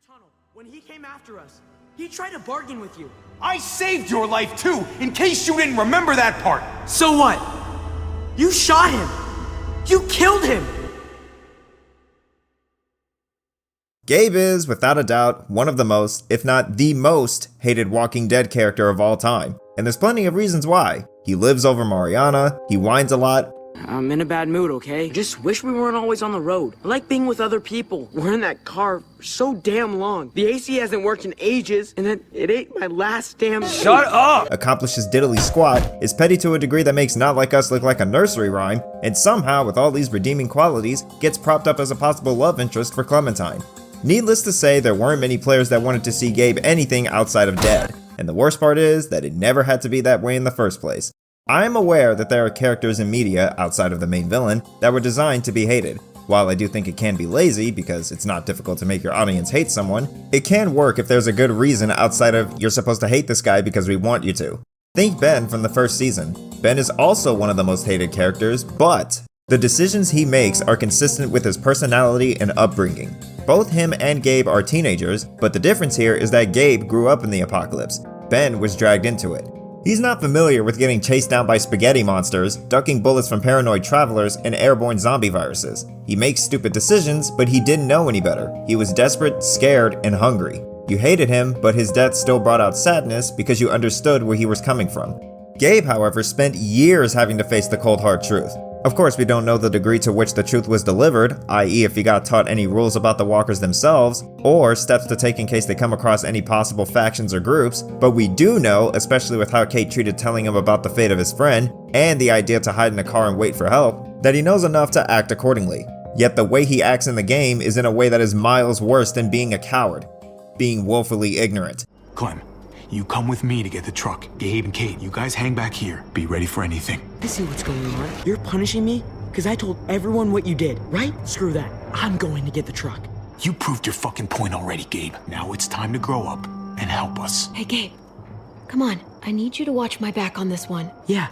tunnel. When he came after us, he tried to bargain with you. I saved your life too, in case you didn't remember that part. So what? You shot him. You killed him. Gabe is, without a doubt, one of the most, if not the most, hated Walking Dead character of all time. And there's plenty of reasons why. He lives over Mariana, he whines a lot. I'm in a bad mood, okay? Just wish we weren't always on the road. I like being with other people. We're in that car for so damn long. The AC hasn't worked in ages, and then it ate my last damn— Shut up! Accomplishes diddly squat, is petty to a degree that makes Not Like Us look like a nursery rhyme, and somehow, with all these redeeming qualities, gets propped up as a possible love interest for Clementine. Needless to say, there weren't many players that wanted to see Gabe anything outside of dead, and the worst part is that it never had to be that way in the first place. I am aware that there are characters in media, outside of the main villain, that were designed to be hated. While I do think it can be lazy, because it's not difficult to make your audience hate someone, it can work if there's a good reason outside of you're supposed to hate this guy because we want you to. Think Ben from the first season. Ben is also one of the most hated characters, but the decisions he makes are consistent with his personality and upbringing. Both him and Gabe are teenagers, but the difference here is that Gabe grew up in the apocalypse. Ben was dragged into it. He's not familiar with getting chased down by spaghetti monsters, ducking bullets from paranoid travelers, and airborne zombie viruses. He makes stupid decisions, but he didn't know any better. He was desperate, scared, and hungry. You hated him, but his death still brought out sadness because you understood where he was coming from. Gabe, however, spent years having to face the cold hard truth. Of course, we don't know the degree to which the truth was delivered, i.e. if he got taught any rules about the walkers themselves, or steps to take in case they come across any possible factions or groups, but we do know, especially with how Kate treated telling him about the fate of his friend, and the idea to hide in a car and wait for help, that he knows enough to act accordingly. Yet the way he acts in the game is in a way that is miles worse than being a coward, being woefully ignorant. Clem, you come with me to get the truck. Gabe and Kate, you guys hang back here. Be ready for anything. I see what's going on. You're punishing me because I told everyone what you did, right? Screw that. I'm going to get the truck. You proved your fucking point already, Gabe. Now it's time to grow up and help us. Hey, Gabe. Come on. I need you to watch my back on this one. Yeah.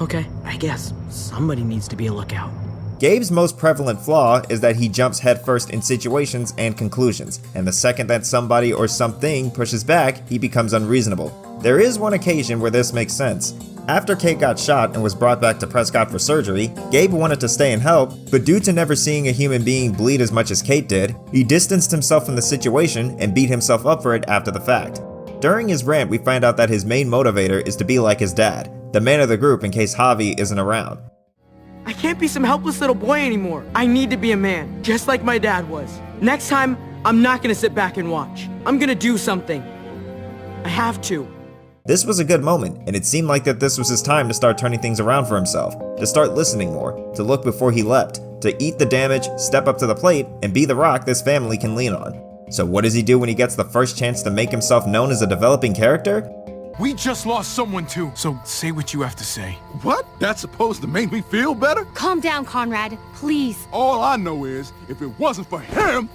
Okay, I guess somebody needs to be a lookout. Gabe's most prevalent flaw is that he jumps headfirst in situations and conclusions, and the second that somebody or something pushes back, he becomes unreasonable. There is one occasion where this makes sense. After Kate got shot and was brought back to Prescott for surgery, Gabe wanted to stay and help, but due to never seeing a human being bleed as much as Kate did, he distanced himself from the situation and beat himself up for it after the fact. During his rant, we find out that his main motivator is to be like his dad, the man of the group in case Javi isn't around. I can't be some helpless little boy anymore. I need to be a man, just like my dad was. Next time, I'm not gonna sit back and watch. I'm gonna do something. I have to. This was a good moment, and it seemed like that this was his time to start turning things around for himself, to start listening more, to look before he leapt, to eat the damage, step up to the plate, and be the rock this family can lean on. So what does he do when he gets the first chance to make himself known as a developing character? We just lost someone too, so say what you have to say. What? That's supposed to make me feel better? Calm down, Conrad. Please. All I know is, if it wasn't for him...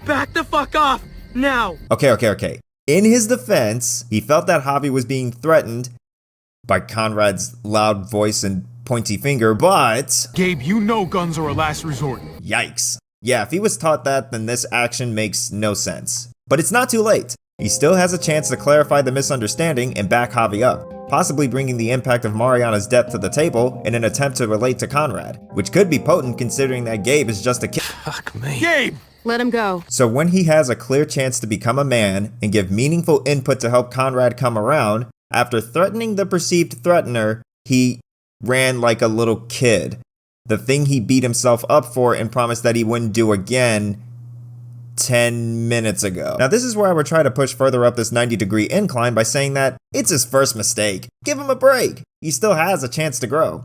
Back the fuck off, now! Okay. In his defense, he felt that Javi was being threatened by Conrad's loud voice and pointy finger, but... Gabe, you know guns are a last resort. Yikes. Yeah, if he was taught that, then this action makes no sense. But it's not too late. He still has a chance to clarify the misunderstanding and back Javi up, possibly bringing the impact of Mariana's death to the table in an attempt to relate to Conrad, which could be potent considering that Gabe is just a kid. Fuck me. Gabe! Let him go. So when he has a clear chance to become a man and give meaningful input to help Conrad come around, after threatening the perceived threatener, he ran like a little kid. The thing he beat himself up for and promised that he wouldn't do again 10 minutes ago. Now this is where I would try to push further up this 90-degree incline by saying that it's his first mistake. Give him a break. He still has a chance to grow.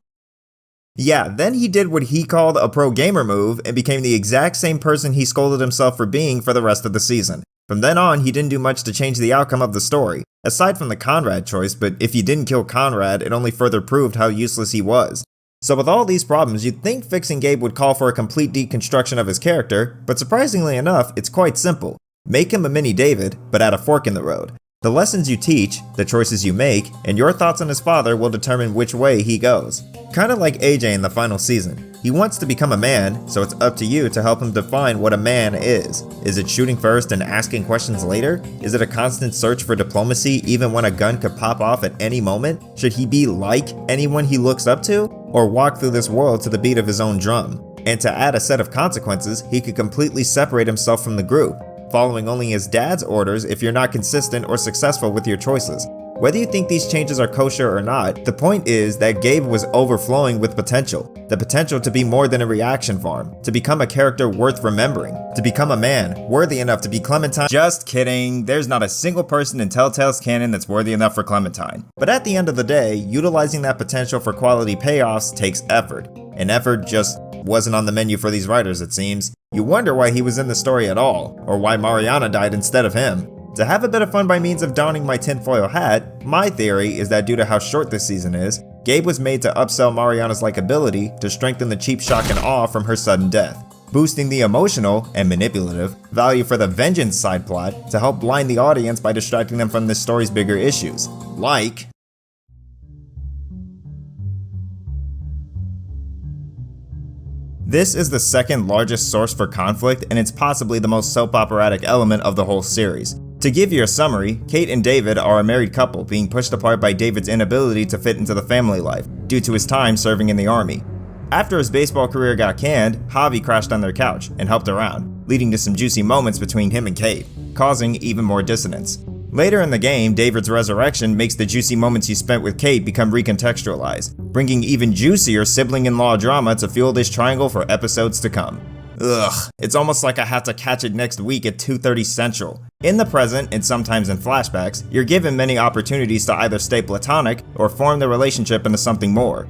Yeah, then he did what he called a pro gamer move and became the exact same person he scolded himself for being for the rest of the season. From then on, he didn't do much to change the outcome of the story, aside from the Conrad choice, but if he didn't kill Conrad, it only further proved how useless he was. So with all these problems, you'd think fixing Gabe would call for a complete deconstruction of his character, but surprisingly enough, it's quite simple. Make him a mini David, but at a fork in the road. The lessons you teach, the choices you make, and your thoughts on his father will determine which way he goes. Kinda like AJ in the final season. He wants to become a man, so it's up to you to help him define what a man is. Is it shooting first and asking questions later? Is it a constant search for diplomacy even when a gun could pop off at any moment? Should he be like anyone he looks up to? Or walk through this world to the beat of his own drum? And to add a set of consequences, he could completely separate himself from the group, following only his dad's orders if you're not consistent or successful with your choices. Whether you think these changes are kosher or not, the point is that Gabe was overflowing with potential. The potential to be more than a reaction farm, to become a character worth remembering, to become a man worthy enough to be Clementine. Just kidding, there's not a single person in Telltale's canon that's worthy enough for Clementine. But at the end of the day, utilizing that potential for quality payoffs takes effort. And effort just wasn't on the menu for these writers, it seems. You wonder why he was in the story at all, or why Mariana died instead of him. To have a bit of fun by means of donning my tinfoil hat, my theory is that due to how short this season is, Gabe was made to upsell Mariana's likability to strengthen the cheap shock and awe from her sudden death, boosting the emotional and manipulative value for the vengeance side plot to help blind the audience by distracting them from this story's bigger issues, like this is the second largest source for conflict, and it's possibly the most soap operatic element of the whole series. To give you a summary, Kate and David are a married couple being pushed apart by David's inability to fit into the family life due to his time serving in the army. After his baseball career got canned, Javi crashed on their couch and helped around, leading to some juicy moments between him and Kate, causing even more dissonance. Later in the game, David's resurrection makes the juicy moments you spent with Kate become recontextualized, bringing even juicier sibling-in-law drama to fuel this triangle for episodes to come. Ugh, it's almost like I have to catch it next week at 2:30 Central. In the present, and sometimes in flashbacks, you're given many opportunities to either stay platonic or form the relationship into something more.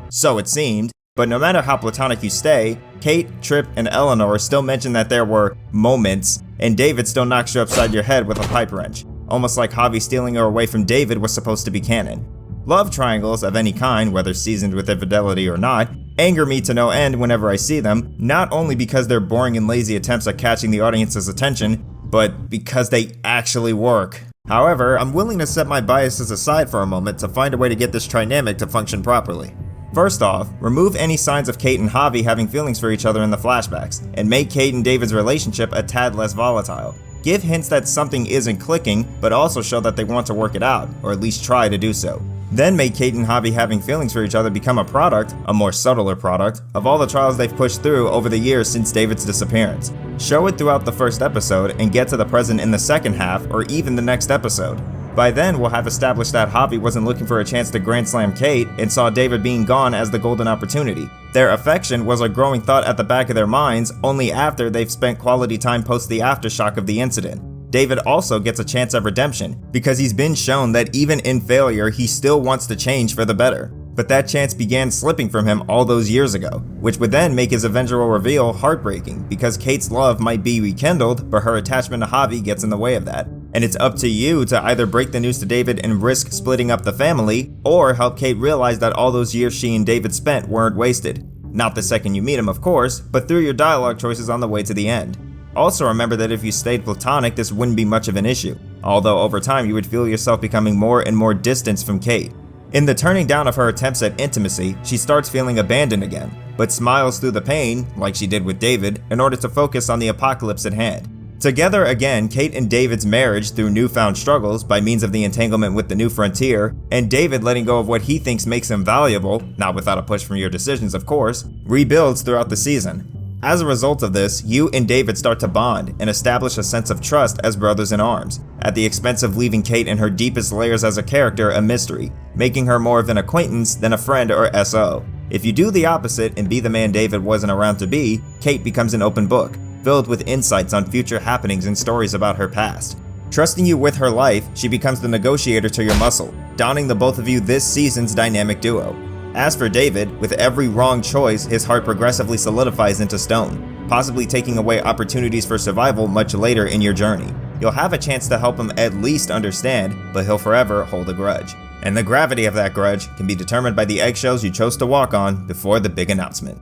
So it seemed, but no matter how platonic you stay, Kate, Tripp, and Eleanor still mention that there were moments, and David still knocks you upside your head with a pipe wrench, almost like Javi stealing her away from David was supposed to be canon. Love triangles of any kind, whether seasoned with infidelity or not, anger me to no end whenever I see them, not only because they're boring and lazy attempts at catching the audience's attention, but because they actually work. However, I'm willing to set my biases aside for a moment to find a way to get this trinamic to function properly. First off, remove any signs of Kate and Javi having feelings for each other in the flashbacks, and make Kate and David's relationship a tad less volatile. Give hints that something isn't clicking, but also show that they want to work it out, or at least try to do so. Then make Kate and Javi having feelings for each other become a product, a more subtler product, of all the trials they've pushed through over the years since David's disappearance. Show it throughout the first episode and get to the present in the second half or even the next episode. By then, we'll have established that Javi wasn't looking for a chance to grand slam Kate and saw David being gone as the golden opportunity. Their affection was a growing thought at the back of their minds only after they've spent quality time post the aftershock of the incident. David also gets a chance of redemption, because he's been shown that even in failure, he still wants to change for the better. But that chance began slipping from him all those years ago, which would then make his eventual reveal heartbreaking, because Kate's love might be rekindled, but her attachment to Javi gets in the way of that. And it's up to you to either break the news to David and risk splitting up the family, or help Kate realize that all those years she and David spent weren't wasted. Not the second you meet him, of course, but through your dialogue choices on the way to the end. Also remember that if you stayed platonic, this wouldn't be much of an issue, although over time you would feel yourself becoming more and more distanced from Kate. In the turning down of her attempts at intimacy, she starts feeling abandoned again, but smiles through the pain, like she did with David, in order to focus on the apocalypse at hand. Together again, Kate and David's marriage through newfound struggles by means of the entanglement with the new frontier, and David letting go of what he thinks makes him valuable, not without a push from your decisions of course, rebuilds throughout the season. As a result of this, you and David start to bond and establish a sense of trust as brothers in arms, at the expense of leaving Kate in her deepest layers as a character a mystery, making her more of an acquaintance than a friend or SO. If you do the opposite and be the man David wasn't around to be, Kate becomes an open book, filled with insights on future happenings and stories about her past. Trusting you with her life, she becomes the negotiator to your muscle, donning the both of you this season's dynamic duo. As for David, with every wrong choice, his heart progressively solidifies into stone, possibly taking away opportunities for survival much later in your journey. You'll have a chance to help him at least understand, but he'll forever hold a grudge. And the gravity of that grudge can be determined by the eggshells you chose to walk on before the big announcement.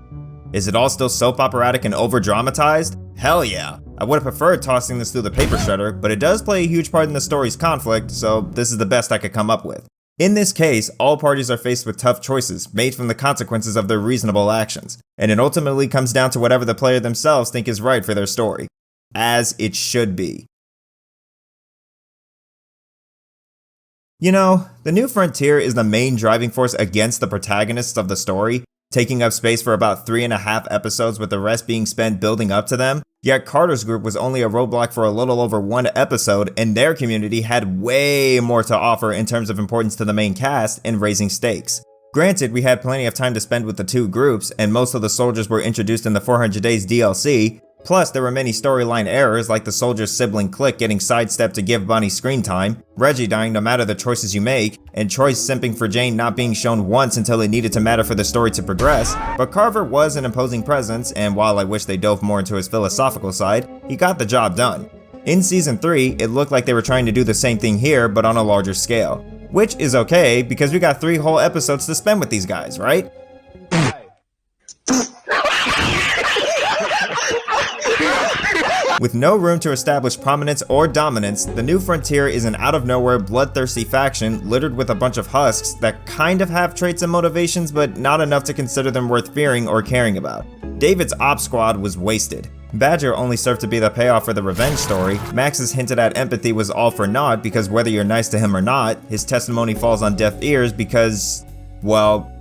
Is it all still soap operatic and over-dramatized? Hell yeah! I would have preferred tossing this through the paper shredder, but it does play a huge part in the story's conflict, so this is the best I could come up with. In this case, all parties are faced with tough choices made from the consequences of their reasonable actions, and it ultimately comes down to whatever the player themselves think is right for their story. As it should be. You know, the New Frontier is the main driving force against the protagonists of the story, taking up space for about 3.5 episodes with the rest being spent building up to them, yet Carter's group was only a roadblock for a little over 1 episode, and their community had way more to offer in terms of importance to the main cast and raising stakes. Granted, we had plenty of time to spend with the two groups, and most of the soldiers were introduced in the 400 Days DLC, plus there were many storyline errors like the soldier's sibling clique getting sidestepped to give Bonnie screen time, Reggie dying no matter the choices you make, and Troy simping for Jane not being shown once until it needed to matter for the story to progress, but Carver was an imposing presence, and while I wish they dove more into his philosophical side, he got the job done. In Season 3, it looked like they were trying to do the same thing here, but on a larger scale. Which is okay, because we got 3 whole episodes to spend with these guys, right? With no room to establish prominence or dominance, the New Frontier is an out-of-nowhere, bloodthirsty faction littered with a bunch of husks that kind of have traits and motivations, but not enough to consider them worth fearing or caring about. David's op squad was wasted. Badger only served to be the payoff for the revenge story. Max's hinted at empathy was all for naught because whether you're nice to him or not, his testimony falls on deaf ears because, well,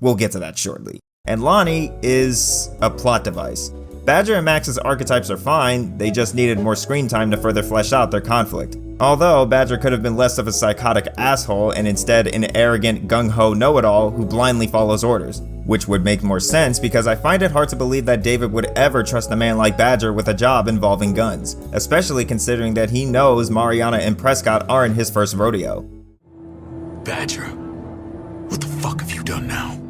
we'll get to that shortly. And Lonnie is a plot device. Badger and Max's archetypes are fine, they just needed more screen time to further flesh out their conflict. Although, Badger could have been less of a psychotic asshole and instead an arrogant, gung-ho know-it-all who blindly follows orders. Which would make more sense because I find it hard to believe that David would ever trust a man like Badger with a job involving guns, especially considering that he knows Mariana and Prescott aren't his first rodeo. Badger, what the fuck have you done now?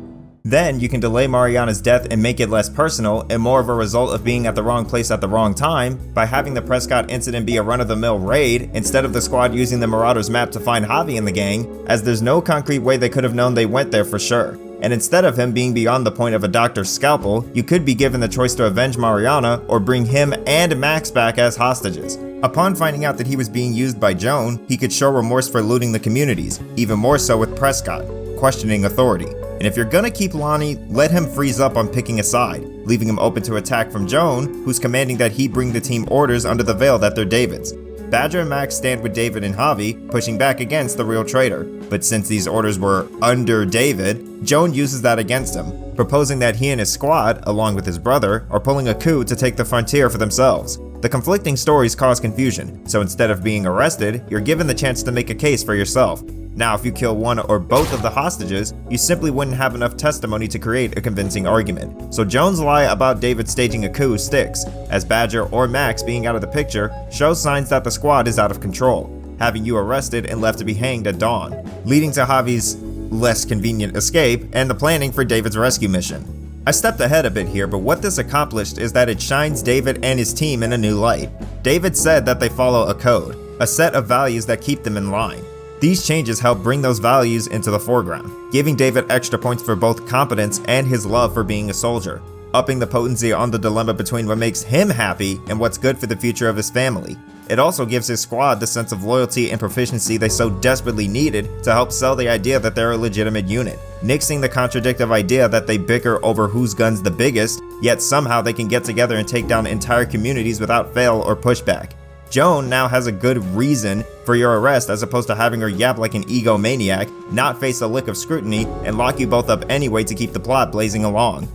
Then you can delay Mariana's death and make it less personal and more of a result of being at the wrong place at the wrong time by having the Prescott incident be a run-of-the-mill raid instead of the squad using the Marauders map to find Javi and the gang, as there's no concrete way they could have known they went there for sure. And instead of him being beyond the point of a doctor's scalpel, you could be given the choice to avenge Mariana or bring him and Max back as hostages. Upon finding out that he was being used by Joan, he could show remorse for looting the communities, even more so with Prescott, questioning authority. And if you're gonna keep Lonnie, let him freeze up on picking a side, leaving him open to attack from Joan, who's commanding that he bring the team orders under the veil that they're David's. Badger and Max stand with David and Javi, pushing back against the real traitor. But since these orders were under David, Joan uses that against him, proposing that he and his squad, along with his brother, are pulling a coup to take the frontier for themselves. The conflicting stories cause confusion, so instead of being arrested, you're given the chance to make a case for yourself. Now, if you kill one or both of the hostages, you simply wouldn't have enough testimony to create a convincing argument. So Joan's lie about David staging a coup sticks, as Badger or Max being out of the picture shows signs that the squad is out of control, having you arrested and left to be hanged at dawn, leading to Javi's less convenient escape and the planning for David's rescue mission. I stepped ahead a bit here, but what this accomplished is that it shines David and his team in a new light. David said that they follow a code, a set of values that keep them in line. These changes help bring those values into the foreground, giving David extra points for both competence and his love for being a soldier, upping the potency on the dilemma between what makes him happy and what's good for the future of his family. It also gives his squad the sense of loyalty and proficiency they so desperately needed to help sell the idea that they're a legitimate unit, nixing the contradictive idea that they bicker over whose gun's the biggest, yet somehow they can get together and take down entire communities without fail or pushback. Joan now has a good reason for your arrest as opposed to having her yap like an egomaniac, not face a lick of scrutiny, and lock you both up anyway to keep the plot blazing along.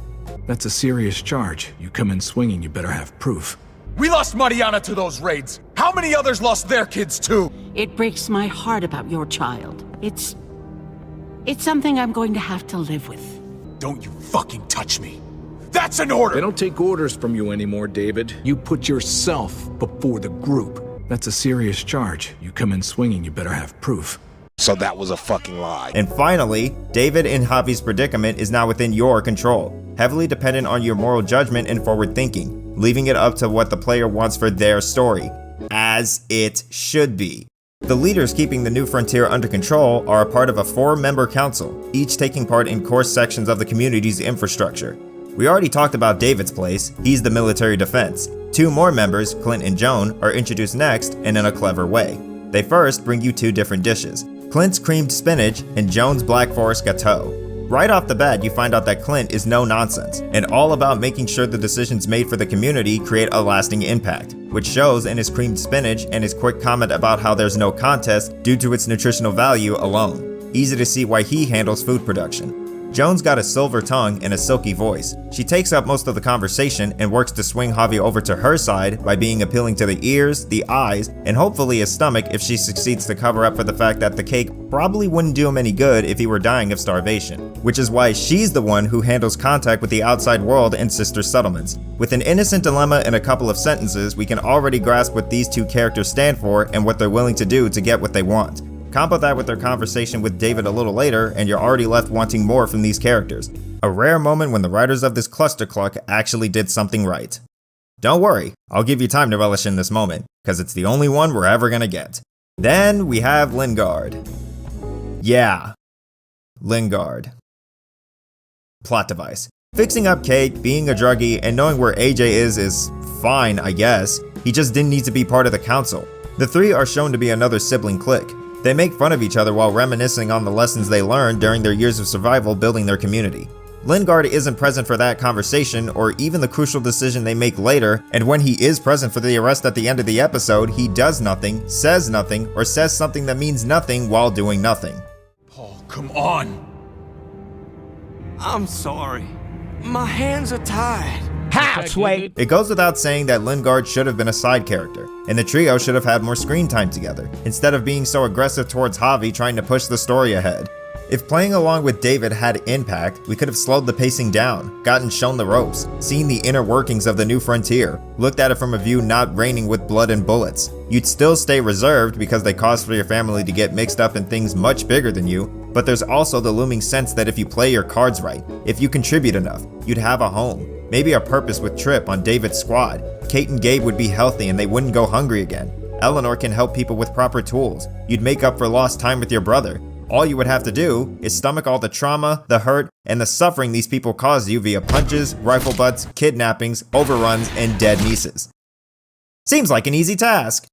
That's a serious charge. You come in swinging, you better have proof. We lost Mariana to those raids. How many others lost their kids too? It breaks my heart about your child. It's something I'm going to have to live with. Don't you fucking touch me. That's an order! They don't take orders from you anymore, David. You put yourself before the group. That's a serious charge. You come in swinging, you better have proof. So that was a fucking lie. And finally, David and Javi's predicament is now within your control, heavily dependent on your moral judgment and forward thinking, leaving it up to what the player wants for their story, as it should be. The leaders keeping the New Frontier under control are a part of a 4-member council, each taking part in core sections of the community's infrastructure. We already talked about David's place, he's the military defense. 2 more members, Clint and Joan, are introduced next and in a clever way. They first bring you 2 different dishes. Clint's creamed spinach, and Joan's black forest gâteau. Right off the bat, you find out that Clint is no nonsense, and all about making sure the decisions made for the community create a lasting impact, which shows in his creamed spinach and his quick comment about how there's no contest due to its nutritional value alone. Easy to see why he handles food production. Joan's got a silver tongue and a silky voice. She takes up most of the conversation and works to swing Javi over to her side by being appealing to the ears, the eyes, and hopefully his stomach if she succeeds to cover up for the fact that the cake probably wouldn't do him any good if he were dying of starvation. Which is why she's the one who handles contact with the outside world and sister settlements. With an innocent dilemma in a couple of sentences, we can already grasp what these two characters stand for and what they're willing to do to get what they want. Combo that with their conversation with David a little later, and you're already left wanting more from these characters. A rare moment when the writers of this clustercluck actually did something right. Don't worry, I'll give you time to relish in this moment, because it's the only one we're ever gonna get. Then we have Lingard. Yeah, Lingard. Plot device. Fixing up Kate, being a druggie, and knowing where AJ is fine, I guess. He just didn't need to be part of the council. The three are shown to be another sibling clique. They make fun of each other while reminiscing on the lessons they learned during their years of survival building their community. Lingard isn't present for that conversation or even the crucial decision they make later, and when he is present for the arrest at the end of the episode, he does nothing, says nothing, or says something that means nothing while doing nothing. Paul, come on! I'm sorry. My hands are tied. It goes without saying that Lingard should have been a side character, and the trio should have had more screen time together, instead of being so aggressive towards Javi trying to push the story ahead. If playing along with David had impact, we could have slowed the pacing down, gotten shown the ropes, seen the inner workings of the new frontier, looked at it from a view not raining with blood and bullets. You'd still stay reserved because they cause for your family to get mixed up in things much bigger than you, but there's also the looming sense that if you play your cards right, if you contribute enough, you'd have a home. Maybe a purpose with Tripp on David's squad. Kate and Gabe would be healthy and they wouldn't go hungry again. Eleanor can help people with proper tools. You'd make up for lost time with your brother. All you would have to do is stomach all the trauma, the hurt, and the suffering these people cause you via punches, rifle butts, kidnappings, overruns, and dead nieces. Seems like an easy task.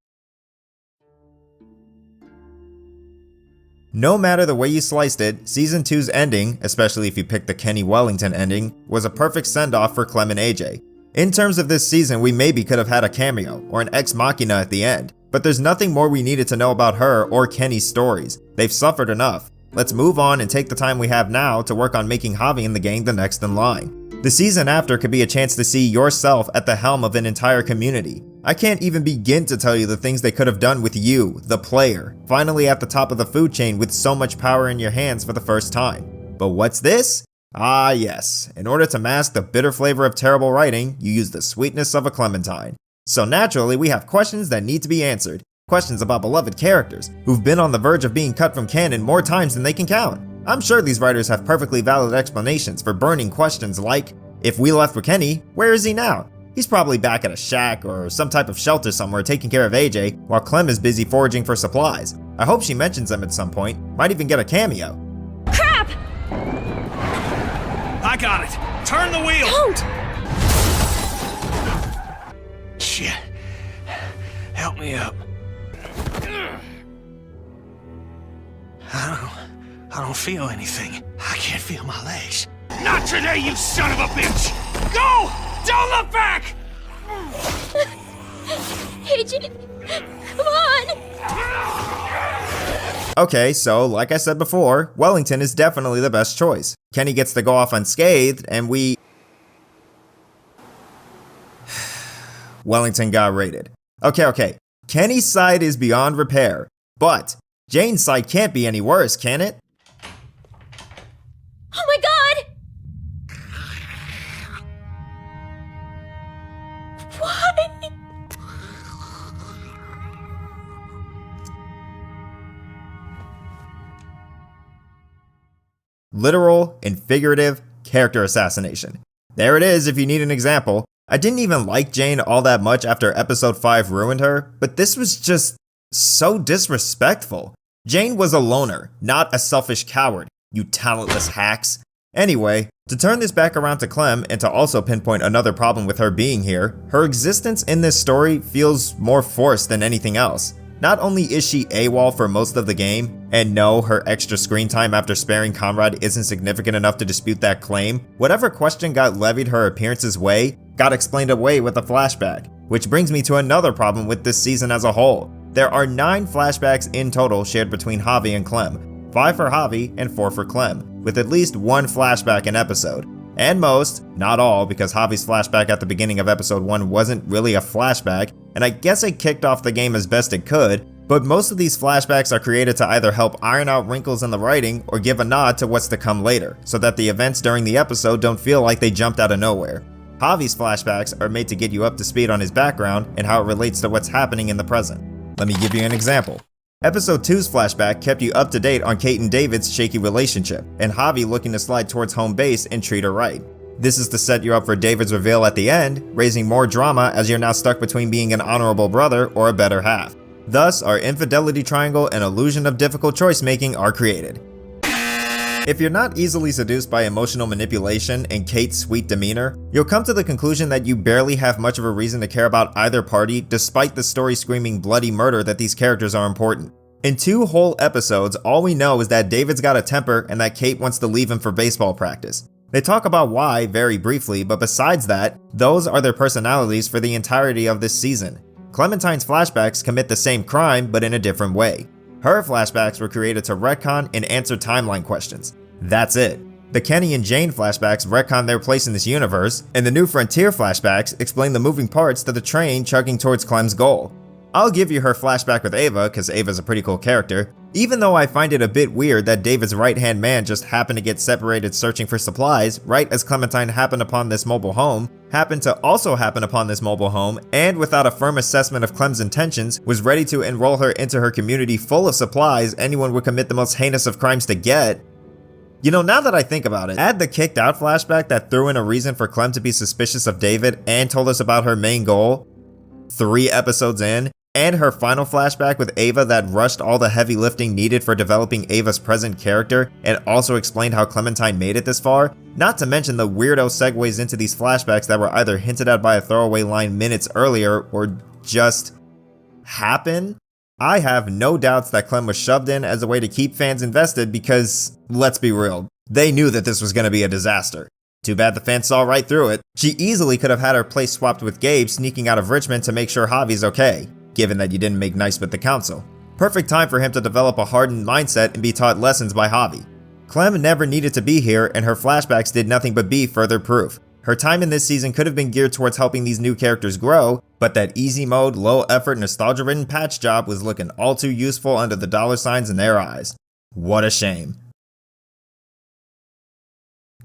No matter the way you sliced it, Season 2's ending, especially if you picked the Kenny Wellington ending, was a perfect send-off for Clem and AJ. In terms of this season, we maybe could have had a cameo, or an ex machina at the end, but there's nothing more we needed to know about her or Kenny's stories. They've suffered enough. Let's move on and take the time we have now to work on making Javi and the gang the next in line. The season after could be a chance to see yourself at the helm of an entire community. I can't even begin to tell you the things they could have done with you, the player, finally at the top of the food chain with so much power in your hands for the first time. But what's this? Ah yes, in order to mask the bitter flavor of terrible writing, you use the sweetness of a clementine. So naturally, we have questions that need to be answered. Questions about beloved characters, who've been on the verge of being cut from canon more times than they can count. I'm sure these writers have perfectly valid explanations for burning questions like, if we left with Kenny, where is he now? He's probably back at a shack or some type of shelter somewhere taking care of AJ, while Clem is busy foraging for supplies. I hope she mentions them at some point, might even get a cameo. Crap! I got it! Turn the wheel! Don't! Shit. Help me up. I don't feel anything. I can't feel my legs. Not today, you son of a bitch! Go! Don't look back! AJ, come on! Okay, so like I said before, Wellington is definitely the best choice. Kenny gets to go off unscathed, and Wellington got raided. Okay. Kenny's side is beyond repair, but Jane's side can't be any worse, can it? Oh my god! Why? Literal and figurative character assassination. There it is if you need an example. I didn't even like Jane all that much after episode 5 ruined her, but this was just so disrespectful. Jane was a loner, not a selfish coward, you talentless hacks. Anyway, to turn this back around to Clem and to also pinpoint another problem with her being here, her existence in this story feels more forced than anything else. Not only is she AWOL for most of the game, And no, her extra screen time after sparing Conrad isn't significant enough to dispute that claim. Whatever question got levied her appearance's way got explained away with a flashback. Which brings me to another problem with this season as a whole. There are 9 flashbacks in total shared between Javi and Clem, 5 for Javi and 4 for Clem, with at least 1 flashback an episode. And most, not all, because Javi's flashback at the beginning of episode 1 wasn't really a flashback, and I guess it kicked off the game as best it could, but most of these flashbacks are created to either help iron out wrinkles in the writing or give a nod to what's to come later, so that the events during the episode don't feel like they jumped out of nowhere. Javi's flashbacks are made to get you up to speed on his background and how it relates to what's happening in the present. Let me give you an example. Episode 2's flashback kept you up to date on Kate and David's shaky relationship, and Javi looking to slide towards home base and treat her right. This is to set you up for David's reveal at the end, raising more drama as you're now stuck between being an honorable brother or a better half. Thus, our Infidelity Triangle and illusion of difficult choice making are created. If you're not easily seduced by emotional manipulation and Kate's sweet demeanor, you'll come to the conclusion that you barely have much of a reason to care about either party despite the story screaming bloody murder that these characters are important. In 2 whole episodes, all we know is that David's got a temper and that Kate wants to leave him for baseball practice. They talk about why very briefly, but besides that, those are their personalities for the entirety of this season. Clementine's flashbacks commit the same crime but in a different way. Her flashbacks were created to retcon and answer timeline questions. That's it. The Kenny and Jane flashbacks retcon their place in this universe, and the New Frontier flashbacks explain the moving parts to the train chugging towards Clem's goal. I'll give you her flashback with Ava, cause Ava's a pretty cool character, even though I find it a bit weird that David's right-hand man just happened to get separated searching for supplies right as Clementine happened to also happen upon this mobile home, and without a firm assessment of Clem's intentions, was ready to enroll her into her community full of supplies anyone would commit the most heinous of crimes to get. You know, now that I think about it, add the kicked out flashback that threw in a reason for Clem to be suspicious of David and told us about her main goal 3 episodes in, and her final flashback with Ava that rushed all the heavy lifting needed for developing Ava's present character and also explained how Clementine made it this far, not to mention the weirdo segues into these flashbacks that were either hinted at by a throwaway line minutes earlier or just happen. I have no doubts that Clem was shoved in as a way to keep fans invested because, let's be real, they knew that this was going to be a disaster. Too bad the fans saw right through it. She easily could have had her place swapped with Gabe sneaking out of Richmond to make sure Javi's okay, given that you didn't make nice with the council. Perfect time for him to develop a hardened mindset and be taught lessons by Javi. Clem never needed to be here, and her flashbacks did nothing but be further proof. Her time in this season could have been geared towards helping these new characters grow, but that easy mode, low effort, nostalgia-ridden patch job was looking all too useful under the dollar signs in their eyes. What a shame.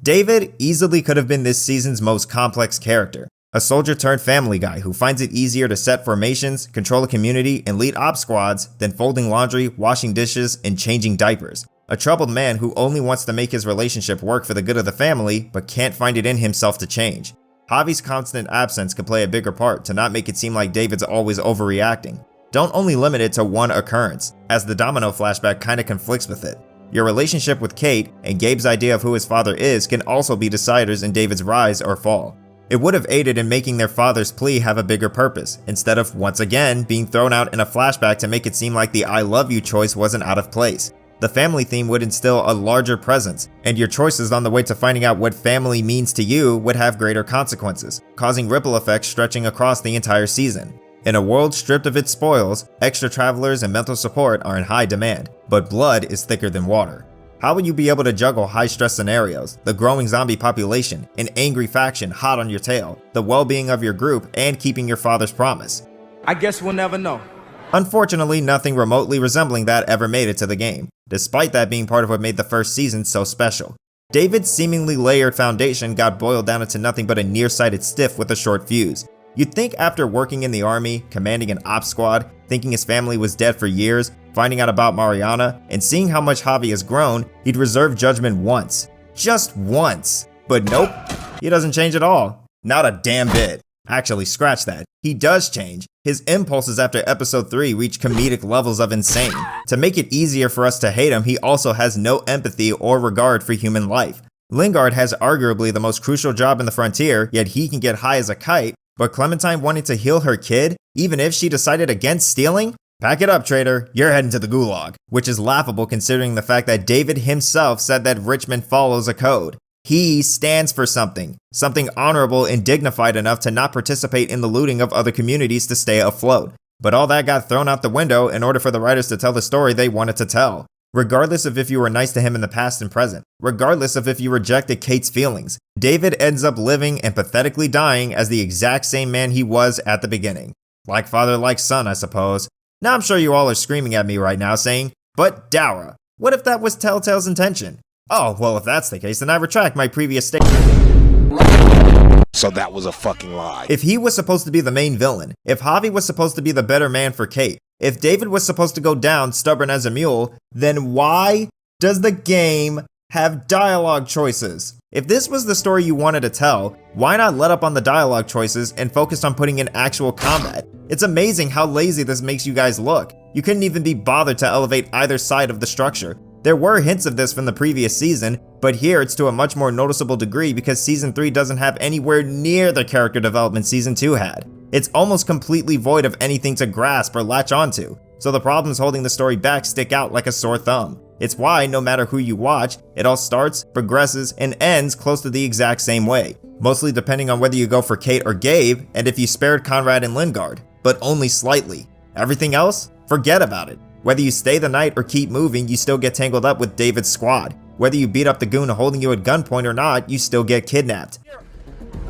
David easily could have been this season's most complex character. A soldier turned family guy who finds it easier to set formations, control a community, and lead op squads than folding laundry, washing dishes, and changing diapers. A troubled man who only wants to make his relationship work for the good of the family, but can't find it in himself to change. Javi's constant absence could play a bigger part to not make it seem like David's always overreacting. Don't only limit it to one occurrence, as the Domino flashback kinda conflicts with it. Your relationship with Kate and Gabe's idea of who his father is can also be deciders in David's rise or fall. It would have aided in making their father's plea have a bigger purpose, instead of once again being thrown out in a flashback to make it seem like the I love you choice wasn't out of place. The family theme would instill a larger presence, and your choices on the way to finding out what family means to you would have greater consequences, causing ripple effects stretching across the entire season. In a world stripped of its spoils, extra travelers and mental support are in high demand, but blood is thicker than water. How will you be able to juggle high-stress scenarios, the growing zombie population, an angry faction hot on your tail, the well-being of your group, and keeping your father's promise? I guess we'll never know. Unfortunately, nothing remotely resembling that ever made it to the game, despite that being part of what made the first season so special. David's seemingly layered foundation got boiled down into nothing but a nearsighted stiff with a short fuse. You'd think after working in the army, commanding an op squad, thinking his family was dead for years, finding out about Mariana, and seeing how much Javi has grown, he'd reserve judgment once. Just once. But nope, he doesn't change at all. Not a damn bit. Actually, scratch that. He does change. His impulses after episode 3 reach comedic levels of insane. To make it easier for us to hate him, he also has no empathy or regard for human life. Lingard has arguably the most crucial job in the frontier, yet he can get high as a kite, but Clementine wanting to heal her kid, even if she decided against stealing? Pack it up, traitor, you're heading to the gulag, which is laughable considering the fact that David himself said that Richmond follows a code. He stands for something honorable and dignified enough to not participate in the looting of other communities to stay afloat. But all that got thrown out the window in order for the writers to tell the story they wanted to tell. Regardless of if you were nice to him in the past and present, regardless of if you rejected Kate's feelings, David ends up living and pathetically dying as the exact same man he was at the beginning. Like father, like son, I suppose. Now I'm sure you all are screaming at me right now saying, but Dara, what if that was Telltale's intention? Oh, well, if that's the case, then I retract my previous statement. So that was a fucking lie. If he was supposed to be the main villain, if Javi was supposed to be the better man for Kate, if David was supposed to go down stubborn as a mule, then why does the game have dialogue choices? If this was the story you wanted to tell, why not let up on the dialogue choices and focus on putting in actual combat? It's amazing how lazy this makes you guys look. You couldn't even be bothered to elevate either side of the structure. There were hints of this from the previous season, but here it's to a much more noticeable degree because Season 3 doesn't have anywhere near the character development Season 2 had. It's almost completely void of anything to grasp or latch onto, so the problems holding the story back stick out like a sore thumb. It's why, no matter who you watch, it all starts, progresses, and ends close to the exact same way, mostly depending on whether you go for Kate or Gabe, and if you spared Conrad and Lingard, but only slightly. Everything else? Forget about it. Whether you stay the night or keep moving, you still get tangled up with David's squad. Whether you beat up the goon holding you at gunpoint or not, you still get kidnapped.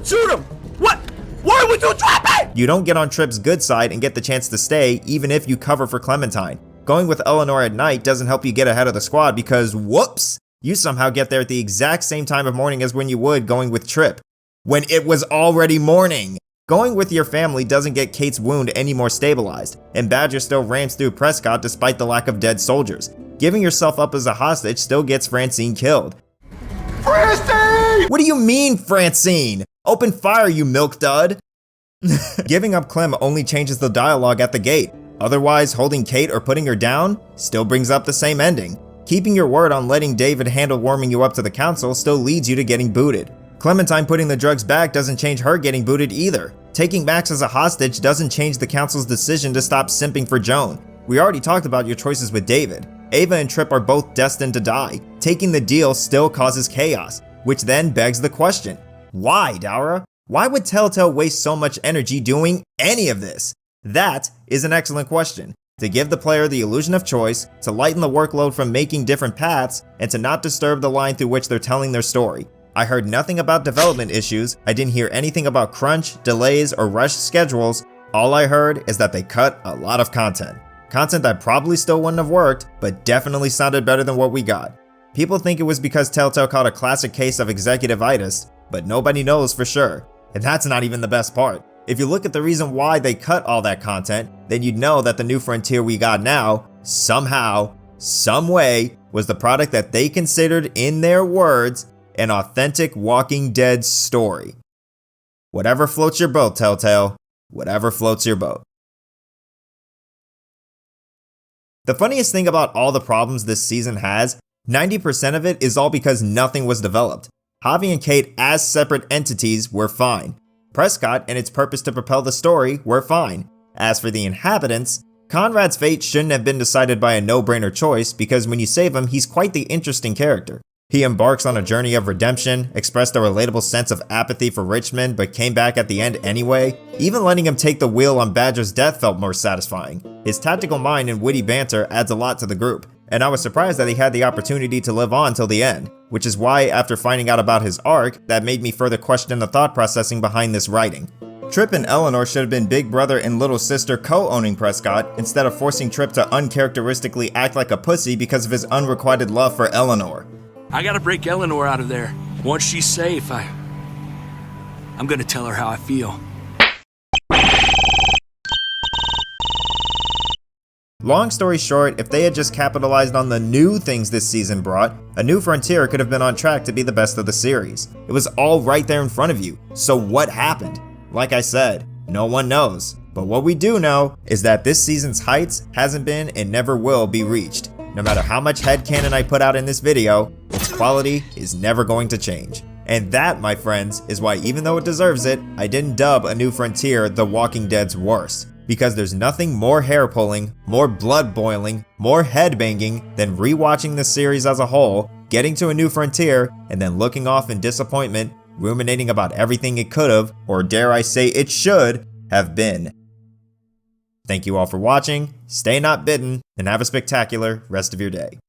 Shoot him! What? Why would you trap me? You don't get on Tripp's good side and get the chance to stay, even if you cover for Clementine. Going with Eleanor at night doesn't help you get ahead of the squad because, whoops, you somehow get there at the exact same time of morning as when you would going with Tripp, when it was already morning. Going with your family doesn't get Kate's wound any more stabilized, and Badger still rams through Prescott despite the lack of dead soldiers. Giving yourself up as a hostage still gets Francine killed. Francine! What do you mean, Francine? Open fire, you milk dud! Giving up Clem only changes the dialogue at the gate. Otherwise, holding Kate or putting her down still brings up the same ending. Keeping your word on letting David handle warming you up to the council still leads you to getting booted. Clementine putting the drugs back doesn't change her getting booted either. Taking Max as a hostage doesn't change the council's decision to stop simping for Joan. We already talked about your choices with David. Ava and Tripp are both destined to die. Taking the deal still causes chaos, which then begs the question, why, Dara? Why would Telltale waste so much energy doing any of this? That is an excellent question. To give the player the illusion of choice, to lighten the workload from making different paths, and to not disturb the line through which they're telling their story. I heard nothing about development issues, I didn't hear anything about crunch, delays, or rushed schedules. All I heard is that they cut a lot of content. Content that probably still wouldn't have worked, but definitely sounded better than what we got. People think it was because Telltale caught a classic case of executivitis, but nobody knows for sure. And that's not even the best part. If you look at the reason why they cut all that content, then you'd know that the new frontier we got now, somehow, some way, was the product that they considered, in their words, an authentic Walking Dead story. Whatever floats your boat, Telltale. Whatever floats your boat. The funniest thing about all the problems this season has, 90% of it is all because nothing was developed. Javi and Kate as separate entities were fine. Prescott and its purpose to propel the story were fine. As for the inhabitants, Conrad's fate shouldn't have been decided by a no-brainer choice because when you save him, he's quite the interesting character. He embarks on a journey of redemption, expressed a relatable sense of apathy for Richmond, but came back at the end anyway. Even letting him take the wheel on Badger's death felt more satisfying. His tactical mind and witty banter adds a lot to the group, and I was surprised that he had the opportunity to live on till the end, which is why after finding out about his arc, that made me further question the thought processing behind this writing. Tripp and Eleanor should have been big brother and little sister co-owning Prescott, instead of forcing Tripp to uncharacteristically act like a pussy because of his unrequited love for Eleanor. I gotta break Eleanor out of there. Once she's safe, I'm gonna tell her how I feel. Long story short, if they had just capitalized on the new things this season brought, A New Frontier could have been on track to be the best of the series. It was all right there in front of you, so what happened? Like I said, no one knows. But what we do know is that this season's heights hasn't been and never will be reached. No matter how much headcanon I put out in this video, its quality is never going to change. And that, my friends, is why even though it deserves it, I didn't dub A New Frontier The Walking Dead's worst. because there's nothing more hair-pulling, more blood-boiling, more head-banging than rewatching the series as a whole, getting to a new frontier, and then looking off in disappointment, ruminating about everything it could've, or dare I say it should, have been. Thank you all for watching, stay not bitten, and have a spectacular rest of your day.